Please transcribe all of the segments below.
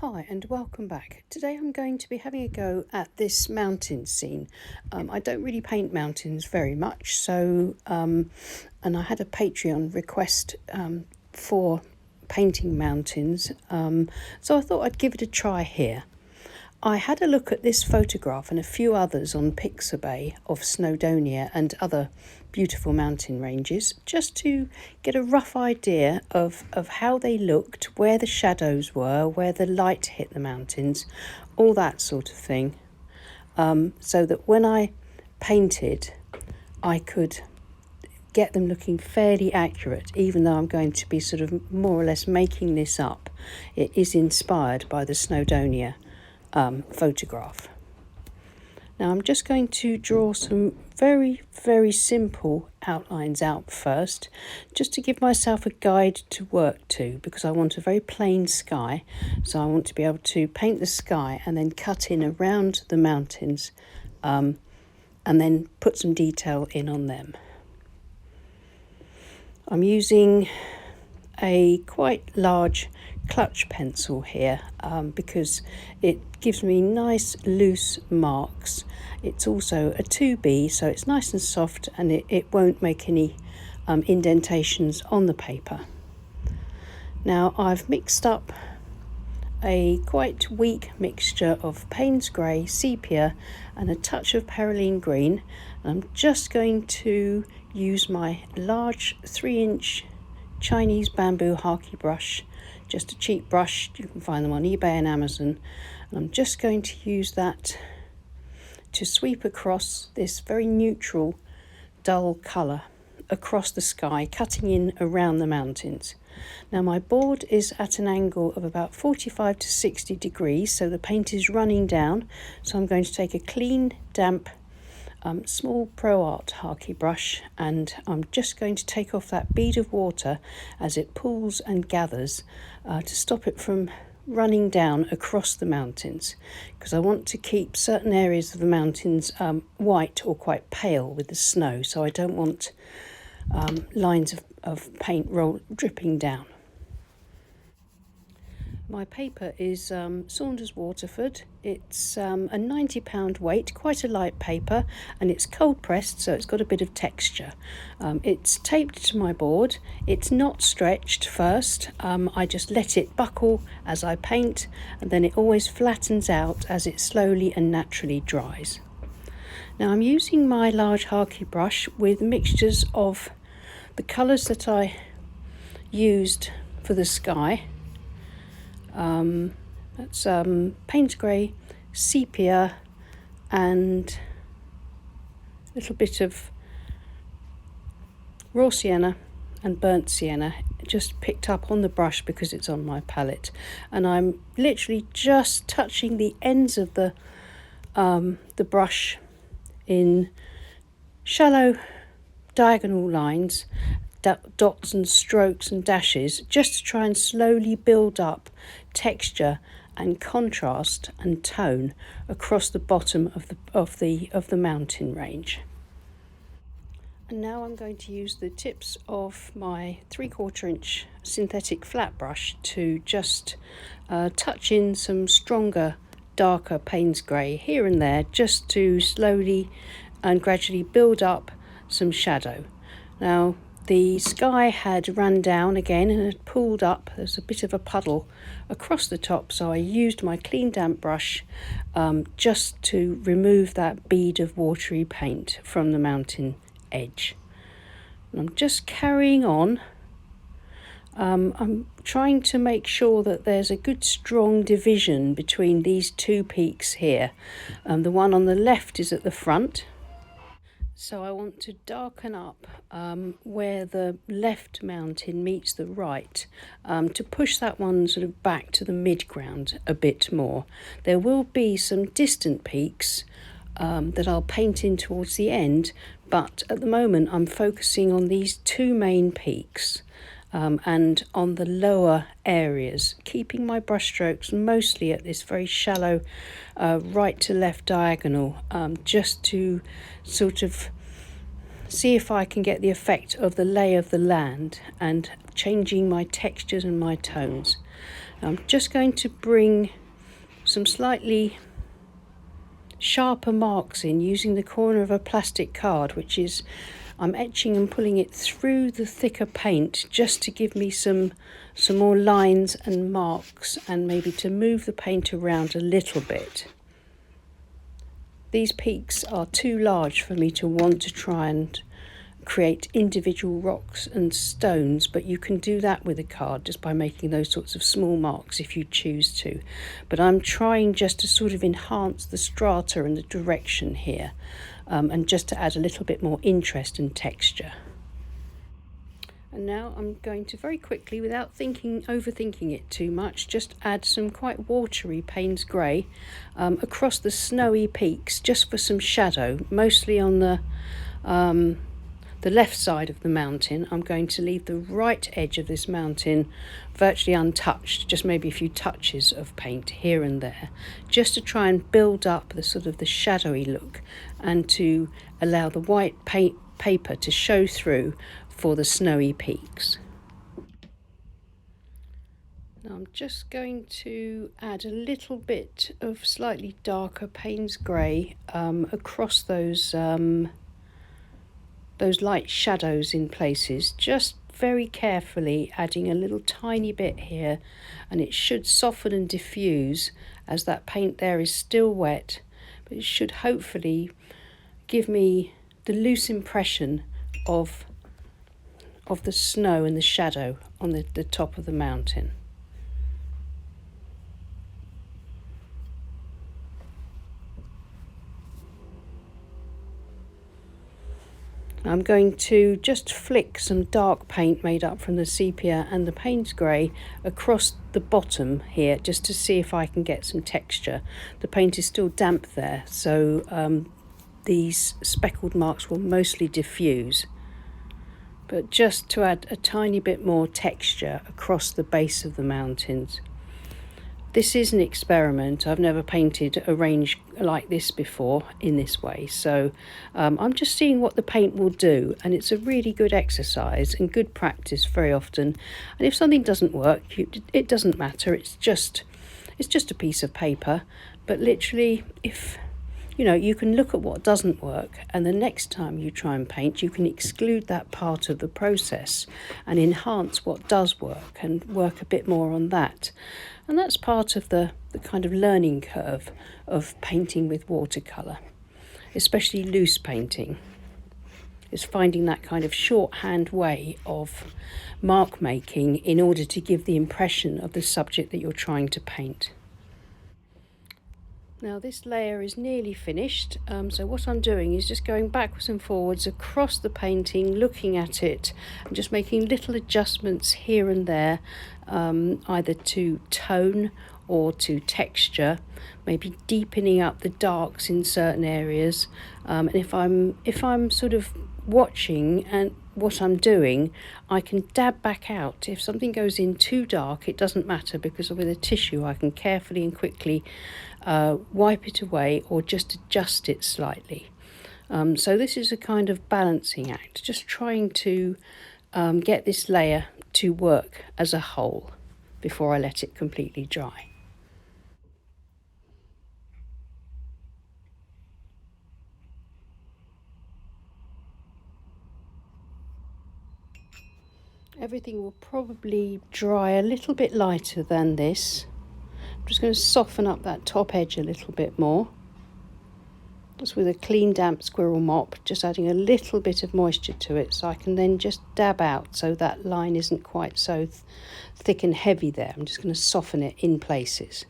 Hi and welcome back. Today I'm going to be having a go at this mountain scene. I don't really paint mountains very much, so and I had a Patreon request for painting mountains, so I thought I'd give it a try here. I had a look at this photograph and a few others on Pixabay of Snowdonia and other beautiful mountain ranges, just to get a rough idea of how they looked, where the shadows were, where the light hit the mountains, all that sort of thing, so that when I painted I could get them looking fairly accurate, even though I'm going to be sort of more or less making this up. It is inspired by the Snowdonia photograph. Now I'm just going to draw some very simple outlines out first, just to give myself a guide to work to, because I want a very plain sky, so I want to be able to paint the sky and then cut in around the mountains, and then put some detail in on them. I'm using a quite large clutch pencil here because it gives me nice loose marks. It's also a 2B, so it's nice and soft, and it won't make any indentations on the paper. Now I've mixed up a quite weak mixture of Payne's grey, sepia and a touch of perylene green. I'm just going to use my large 3-inch Chinese bamboo haki brush, just a cheap brush. You can find them on eBay and Amazon. And I'm just going to use that to sweep across this very neutral, dull colour across the sky, cutting in around the mountains. Now my board is at an angle of about 45 to 60 degrees, so the paint is running down. So I'm going to take a clean, damp, small Pro Art haki brush, and I'm just going to take off that bead of water as it pools and gathers to stop it from running down across the mountains, because I want to keep certain areas of the mountains white or quite pale with the snow, so I don't want lines of paint dripping down. My paper is Saunders Waterford. It's a £90 weight, quite a light paper, and it's cold pressed, so it's got a bit of texture. It's taped to my board. It's not stretched first. I just let it buckle as I paint, and then it always flattens out as it slowly and naturally dries. Now I'm using my large haki brush with mixtures of the colours that I used for the sky. That's Payne's grey, sepia, and a little bit of raw sienna and burnt sienna, just picked up on the brush because it's on my palette. And I'm literally just touching the ends of the brush in shallow diagonal lines, dots and strokes and dashes, just to try and slowly build up texture and contrast and tone across the bottom of the mountain range. And now I'm going to use the tips of my 3/4 inch synthetic flat brush to just touch in some stronger, darker Payne's grey here and there, just to slowly and gradually build up some shadow. Now the sky had run down again and had pooled up. There's a bit of a puddle across the top, so I used my clean damp brush just to remove that bead of watery paint from the mountain edge. And I'm just carrying on. I'm trying to make sure that there's a good strong division between these two peaks here. The one on the left is at the front, so I want to darken up where the left mountain meets the right, to push that one sort of back to the mid-ground a bit more. There will be some distant peaks that I'll paint in towards the end, but at the moment I'm focusing on these two main peaks and on the lower areas, keeping my brushstrokes mostly at this very shallow right to left diagonal, just to sort of see if I can get the effect of the lay of the land and changing my textures and my tones. Now I'm just going to bring some slightly sharper marks in using the corner of a plastic card, which is I'm etching and pulling it through the thicker paint just to give me some more lines and marks, and maybe to move the paint around a little bit. These peaks are too large for me to want to try and create individual rocks and stones, but you can do that with a card just by making those sorts of small marks if you choose to. But I'm trying just to sort of enhance the strata and the direction here, and just to add a little bit more interest and texture. And now I'm going to very quickly, without overthinking it too much, just add some quite watery Payne's grey across the snowy peaks, just for some shadow, mostly on the left side of the mountain. I'm going to leave the right edge of this mountain virtually untouched, just maybe a few touches of paint here and there, just to try and build up the sort of the shadowy look and to allow the white paper to show through for the snowy peaks. Now I'm just going to add a little bit of slightly darker Payne's grey across those light shadows in places, just very carefully adding a little tiny bit here, and it should soften and diffuse as that paint there is still wet, but it should hopefully give me the loose impression of the snow and the shadow on the top of the mountain. I'm going to just flick some dark paint made up from the sepia and the Payne's grey across the bottom here, just to see if I can get some texture. The paint is still damp there, so these speckled marks will mostly diffuse. But just to add a tiny bit more texture across the base of the mountains. This is an experiment. I've never painted a range like this before in this way, so I'm just seeing what the paint will do, and it's a really good exercise and good practice very often. And if something doesn't work, it doesn't matter. It's just a piece of paper. But literally, if you can look at what doesn't work, and the next time you try and paint, you can exclude that part of the process and enhance what does work and work a bit more on that. And that's part of the kind of learning curve of painting with watercolour, especially loose painting, is finding that kind of shorthand way of mark making in order to give the impression of the subject that you're trying to paint. Now this layer is nearly finished, so what I'm doing is just going backwards and forwards across the painting, looking at it and just making little adjustments here and there, either to tone or to texture, maybe deepening up the darks in certain areas. And if I'm sort of watching and what I'm doing, I can dab back out. If something goes in too dark, it doesn't matter, because with a tissue I can carefully and quickly wipe it away or just adjust it slightly. So this is a kind of balancing act, just trying to get this layer to work as a whole before I let it completely dry. Everything will probably dry a little bit lighter than this. I'm just going to soften up that top edge a little bit more. Just with a clean damp squirrel mop, just adding a little bit of moisture to it, so I can then just dab out so that line isn't quite so thick and heavy there. I'm just going to soften it in places.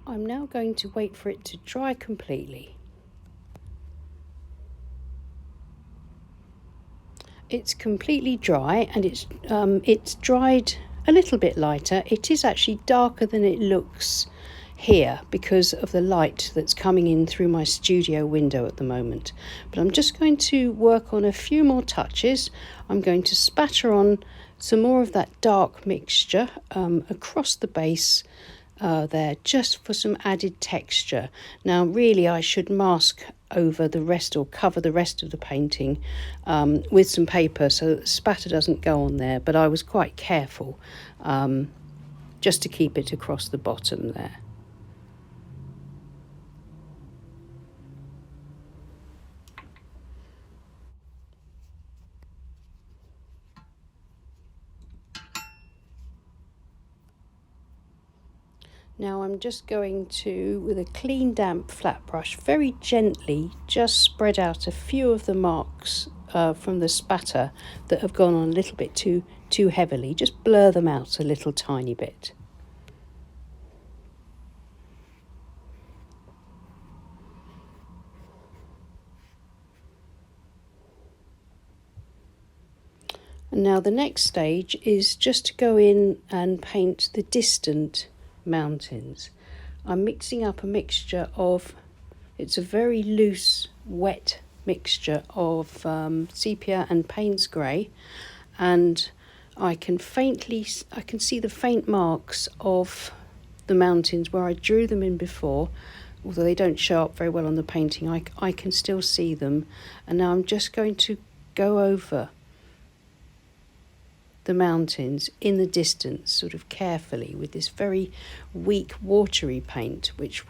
I'm now going to wait for it to dry completely. It's completely dry, and it's dried a little bit lighter. It is actually darker than it looks here because of the light that's coming in through my studio window at the moment. But I'm just going to work on a few more touches. I'm going to spatter on some more of that dark mixture across the base there, just for some added texture. Now really I should mask over the rest, or cover the rest of the painting with some paper so that the spatter doesn't go on there, but I was quite careful just to keep it across the bottom there. Now I'm just going to, with a clean damp flat brush, very gently just spread out a few of the marks from the spatter that have gone on a little bit too heavily. Just blur them out a little tiny bit. And now the next stage is just to go in and paint the distant mountains. I'm mixing up a mixture of, it's a very loose, wet mixture of sepia and Payne's grey, and I can see the faint marks of the mountains where I drew them in before. Although they don't show up very well on the painting, I can still see them. And now I'm just going to go over the mountains in the distance, sort of carefully, with this very weak watery paint, which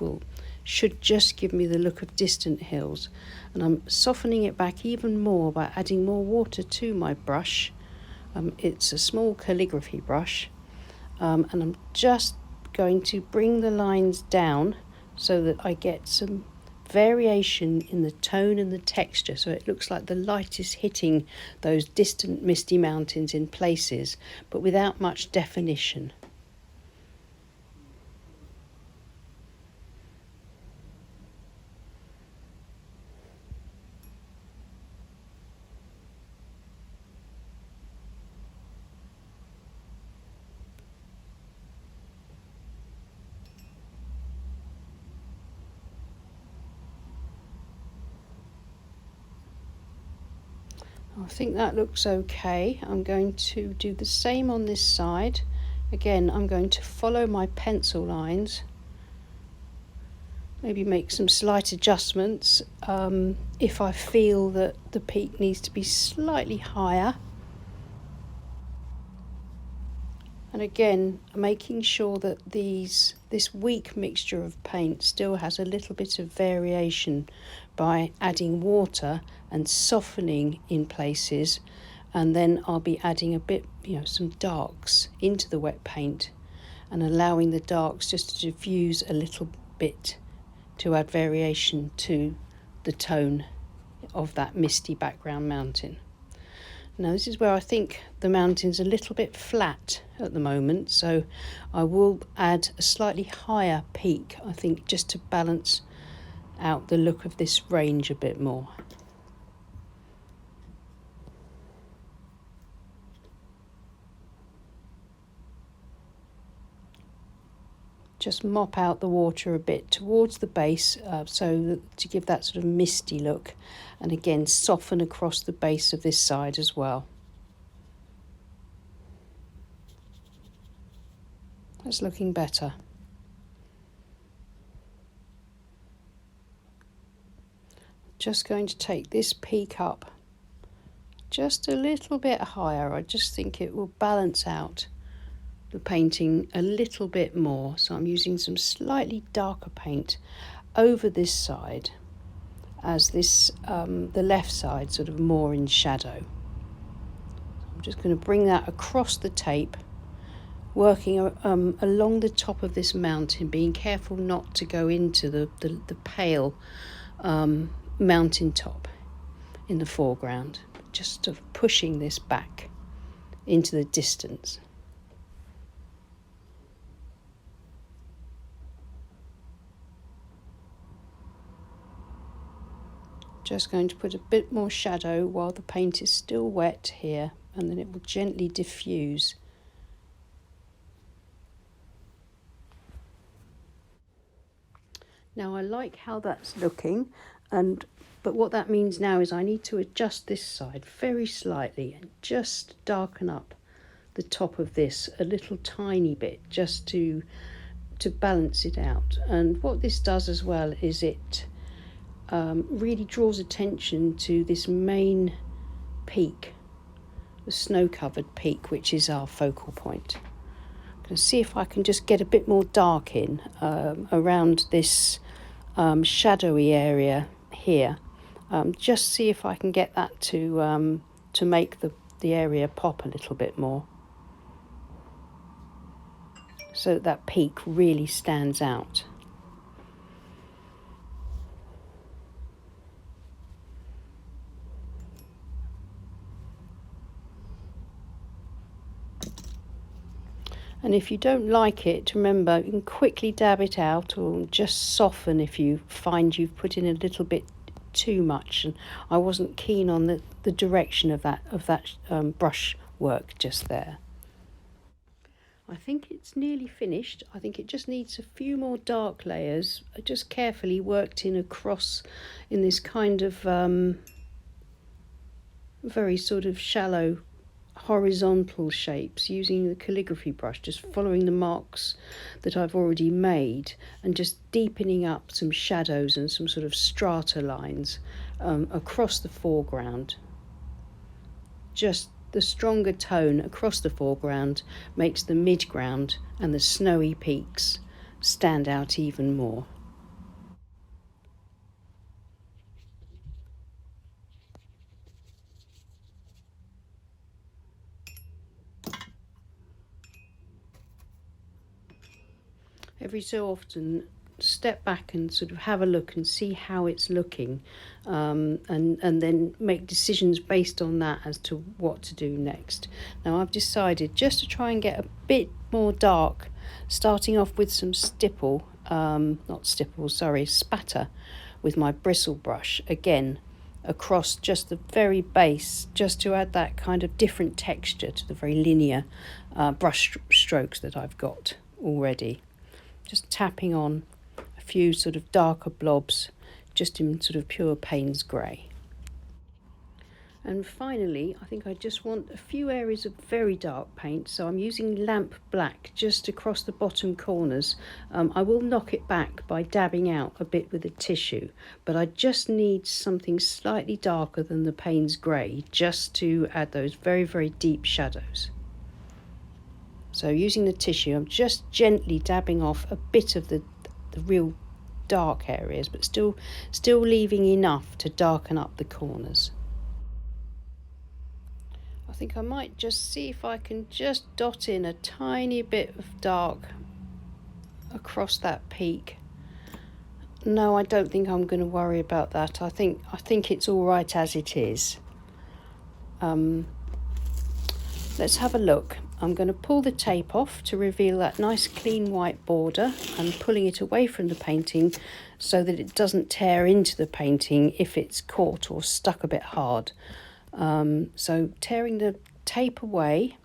should just give me the look of distant hills. And I'm softening it back even more by adding more water to my brush. It's a small calligraphy brush, and I'm just going to bring the lines down so that I get some variation in the tone and the texture, so it looks like the light is hitting those distant misty mountains in places, but without much definition. I think that looks okay. I'm going to do the same on this side. Again, I'm going to follow my pencil lines, maybe make some slight adjustments if I feel that the peak needs to be slightly higher. And again, making sure that this weak mixture of paint still has a little bit of variation by adding water and softening in places, and then I'll be adding a bit, some darks into the wet paint and allowing the darks just to diffuse a little bit to add variation to the tone of that misty background mountain. Now this is where I think the mountain's a little bit flat at the moment, so I will add a slightly higher peak, I think, just to balance out the look of this range a bit more. Just mop out the water a bit towards the base to give that sort of misty look, and again soften across the base of this side as well. That's looking better. Just going to take this peak up just a little bit higher. I just think it will balance out the painting a little bit more, so I'm using some slightly darker paint over this side, as this the left side sort of more in shadow. I'm just going to bring that across the tape, working along the top of this mountain, being careful not to go into the pale mountain top in the foreground, just sort of pushing this back into the distance. Just going to put a bit more shadow while the paint is still wet here, and then it will gently diffuse. Now I like how that's looking, but what that means now is I need to adjust this side very slightly and just darken up the top of this a little tiny bit, just to balance it out. And what this does as well is it really draws attention to this main peak, the snow-covered peak, which is our focal point. I'm going to see if I can just get a bit more dark in around this shadowy area here. Just see if I can get that to make the area pop a little bit more, so that peak really stands out. And if you don't like it, remember, you can quickly dab it out or just soften if you find you've put in a little bit too much. And I wasn't keen on the direction of that brush work just there. I think it's nearly finished. I think it just needs a few more dark layers, just carefully worked in across in this kind of very sort of shallow horizontal shapes, using the calligraphy brush, just following the marks that I've already made and just deepening up some shadows and some sort of strata lines across the foreground. Just the stronger tone across the foreground makes the midground and the snowy peaks stand out even more. Every so often, step back and sort of have a look and see how it's looking, and then make decisions based on that as to what to do next. Now I've decided just to try and get a bit more dark, starting off with some spatter with my bristle brush, again across just the very base, just to add that kind of different texture to the very linear brush strokes that I've got already. Just tapping on a few sort of darker blobs, just in sort of pure Payne's grey. And finally, I think I just want a few areas of very dark paint, so I'm using lamp black just across the bottom corners. I will knock it back by dabbing out a bit with a tissue, but I just need something slightly darker than the Payne's grey just to add those very, very deep shadows. So using the tissue, I'm just gently dabbing off a bit of the real dark areas, but still leaving enough to darken up the corners. I think I might just see if I can just dot in a tiny bit of dark across that peak. No, I don't think I'm going to worry about that. I think it's all right as it is. Let's have a look. I'm going to pull the tape off to reveal that nice clean white border. I'm pulling it away from the painting so that it doesn't tear into the painting if it's caught or stuck a bit hard. So tearing the tape away,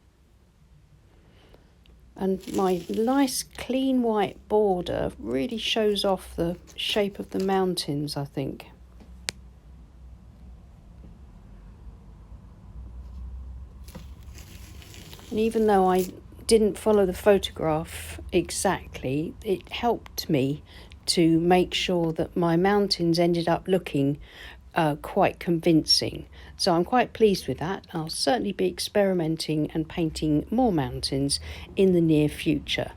and my nice clean white border really shows off the shape of the mountains, I think. And even though I didn't follow the photograph exactly, it helped me to make sure that my mountains ended up looking quite convincing. So I'm quite pleased with that. I'll certainly be experimenting and painting more mountains in the near future.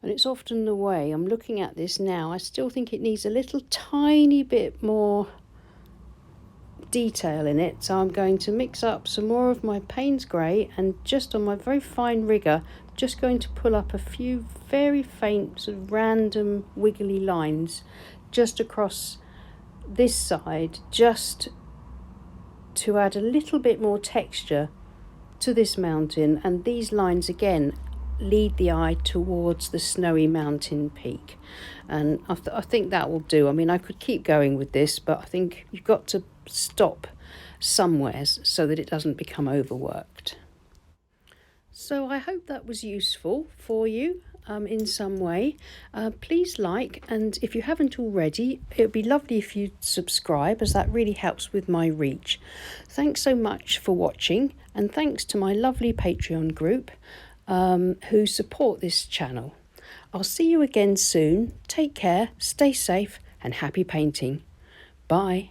And it's often the way, I'm looking at this now, I still think it needs a little tiny bit more detail in it, so I'm going to mix up some more of my Payne's grey, and just on my very fine rigger, just going to pull up a few very faint sort of random wiggly lines just across this side, just to add a little bit more texture to this mountain. And these lines again lead the eye towards the snowy mountain peak, and I think that will do. I mean, I could keep going with this, but I think you've got to stop somewhere so that it doesn't become overworked. So I hope that was useful for you in some way. Please like, and if you haven't already, it would be lovely if you'd subscribe, as that really helps with my reach. Thanks so much for watching, and thanks to my lovely Patreon group who support this channel. I'll see you again soon. Take care, stay safe and happy painting. Bye.